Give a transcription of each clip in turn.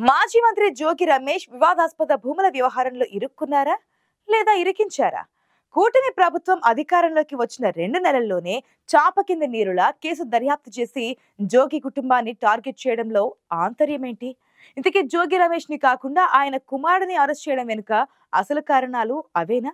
మాజీ మంత్రి జోగి రమేష్ వివాదాస్పద భూముల వ్యవహారంలో ఇరుక్కున్నారా లేదా ఇరికించారా? కూటమి ప్రభుత్వం అధికారంలోకి వచ్చిన 2 నెలల్లోనే చాప కింద నీరులా కేసు దర్యాప్తు చేసి జోగి కుటుంబాన్ని టార్గెట్ చేయడంలో ఆంతర్యమేంటి? ఇంతకీ జోగి రమేష్ ని కాకుండా ఆయన కుమారుడిని అరెస్ట్ చేయడం వెనుక అసలు కారణాలు అవేనా?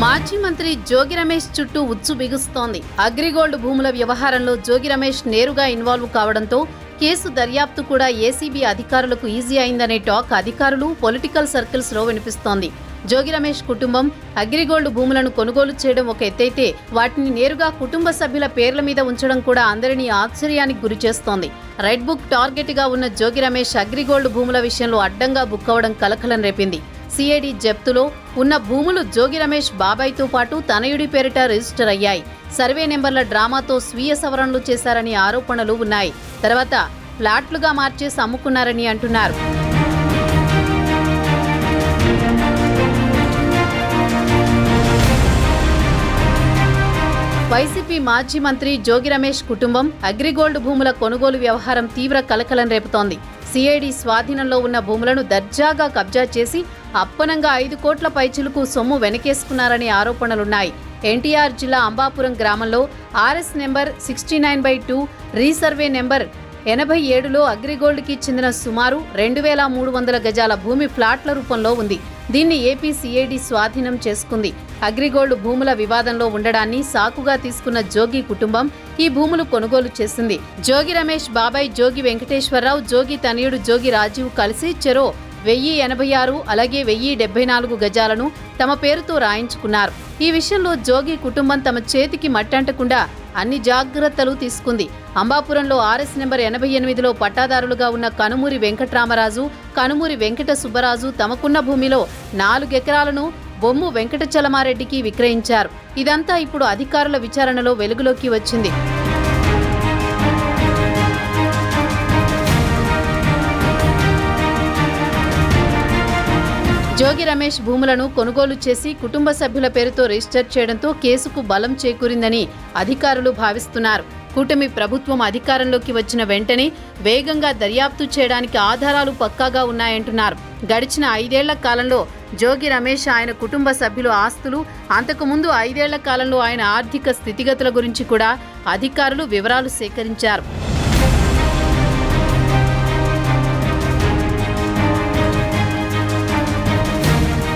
మాజీ మంత్రి జోగి రమేష్ చుట్టూ ఉచ్చు బిగుస్తోంది. అగ్రిగోల్డ్ భూముల వ్యవహారంలో జోగి రమేష్ నేరుగా ఇన్వాల్వ్ కావడంతో కేసు దర్యాప్తు కూడా ఏసీబీ అధికారులకు ఈజీ అయిందనే టాక్ అధికారులు, పొలిటికల్ సర్కిల్స్ లో వినిపిస్తోంది. జోగి రమేష్ కుటుంబం అగ్రిగోల్డ్ భూములను కొనుగోలు చేయడం ఒక ఎత్తైతే వాటిని నేరుగా కుటుంబ సభ్యుల పేర్ల మీద ఉంచడం కూడా అందరినీ ఆశ్చర్యానికి గురిచేస్తోంది. రెడ్ బుక్ టార్గెట్ గా ఉన్న జోగి రమేష్ అగ్రిగోల్డ్ భూముల విషయంలో అడ్డంగా బుక్ అవడం కలకలం రేపింది. సిఐడి జప్తులో ఉన్న భూములు జోగి రమేష్ బాబాయ్తో పాటు తనయుడి పేరిట రిజిస్టర్ అయ్యాయి. సర్వే నెంబర్ల డ్రామాతో స్వీయ సవరణలు చేశారని ఆరోపణలు ఉన్నాయి. తర్వాత ఫ్లాట్లుగా మార్చేసి అమ్ముకున్నారని అంటున్నారు. వైసీపీ మాజీ మంత్రి జోగి రమేష్ కుటుంబం అగ్రిగోల్డ్ భూముల కొనుగోలు వ్యవహారం తీవ్ర కలకలం రేపుతోంది. సిఐడి స్వాధీనంలో ఉన్న భూములను దర్జాగా కబ్జా చేసి అప్పనంగా 5 కోట్ల పైచిలుకు సొమ్ము వెనకేసుకున్నారనే ఆరోపణలున్నాయి. ఎన్టీఆర్ జిల్లా అంబాపురం గ్రామంలో ఆర్ఎస్ నెంబర్ 69/2 రీసర్వే నెంబర్ 87లో అగ్రిగోల్డ్కి చెందిన సుమారు 2300 గజాల భూమి ఫ్లాట్ల రూపంలో ఉంది. దీన్ని ఏపీ సిఐడి స్వాధీనం చేసుకుంది. అగ్రిగోల్డ్ భూముల వివాదంలో ఉండడాన్ని సాకుగా తీసుకున్న జోగి కుటుంబం ఈ భూములు కొనుగోలు చేసింది. జోగి రమేష్ బాబాయ్ జోగి వెంకటేశ్వరరావు, జోగి తనయుడు జోగి రాజీవ్ కలిసి చెరో 1086 అలాగే 1074 గజాలను తమ పేరుతో రాయించుకున్నారు. ఈ విషయంలో జోగి కుటుంబం తమ చేతికి మట్టంటకుండా అన్ని జాగ్రత్తలు తీసుకుంది. అంబాపురంలో ఆర్ఎస్ నెంబర్ 88లో పట్టాదారులుగా ఉన్న కనుమూరి వెంకట్రామరాజు, కనుమూరి వెంకట సుబ్బరాజు తమకున్న భూమిలో 4 ఎకరాలను బొమ్ము వెంకట చలమారెడ్డికి విక్రయించారు. ఇదంతా ఇప్పుడు అధికారుల విచారణలో వెలుగులోకి వచ్చింది. జోగి రమేష్ భూములను కొనుగోలు చేసి కుటుంబ సభ్యుల పేరుతో రిజిస్టర్ చేయడంతో కేసుకు బలం చేకూరిందని అధికారులు భావిస్తున్నారు. కూటమి ప్రభుత్వం అధికారంలోకి వచ్చిన వెంటనే వేగంగా దర్యాప్తు చేయడానికి ఆధారాలు పక్కాగా ఉన్నాయంటున్నారు. గడిచిన 5 ఏళ్ల కాలంలో జోగి రమేష్, ఆయన కుటుంబ సభ్యుల ఆస్తులు, అంతకుముందు 5 ఏళ్ల కాలంలో ఆయన ఆర్థిక స్థితిగతుల గురించి కూడా అధికారులు వివరాలు సేకరించారు.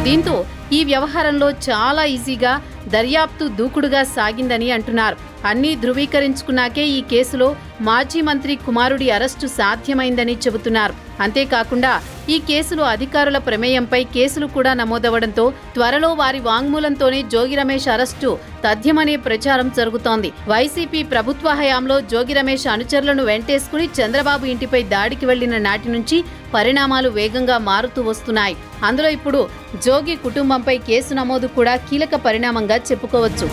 దీంతో ఈ వ్యవహారంలో చాలా ఈజీగా దర్యాప్తు దూకుడుగా సాగిందని అంటున్నారు. అన్నీ ధృవీకరించుకున్నాకే ఈ కేసులో మాజీ మంత్రి కుమారుడి అరెస్టు సాధ్యమైందని చెబుతున్నారు. అంతేకాకుండా ఈ కేసులో అధికారుల ప్రమేయంపై కేసులు కూడా నమోదవడంతో త్వరలో వారి వాంగ్మూలంతోనే జోగి రమేష్ అరెస్టు తథ్యమనే ప్రచారం జరుగుతోంది. వైసీపీ ప్రభుత్వ హయాంలో జోగి రమేష్ అనుచరులను వెంటేసుకుని చంద్రబాబు ఇంటిపై దాడికి వెళ్లిన నాటి నుంచి పరిణామాలు వేగంగా మారుతూ వస్తున్నాయి. అందులో ఇప్పుడు జోగి కుటుంబంపై కేసు నమోదు కూడా కీలక పరిణామంగా చెప్పుకోవచ్చు.